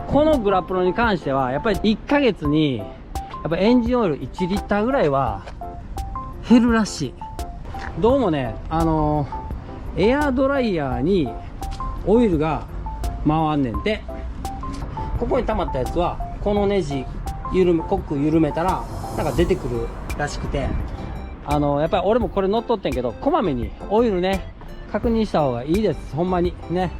このグラプロに関してはやっぱり1ヶ月にやっぱエンジンオイル1リッターぐらいは減るらしい。どうもね、エアドライヤーにオイルが回んねんて。ここに溜まったやつはこのネジコック緩めたらなんか出てくるらしくて、やっぱり俺もこれ乗っとってんけど、こまめにオイルね確認した方がいいです。ほんまにね。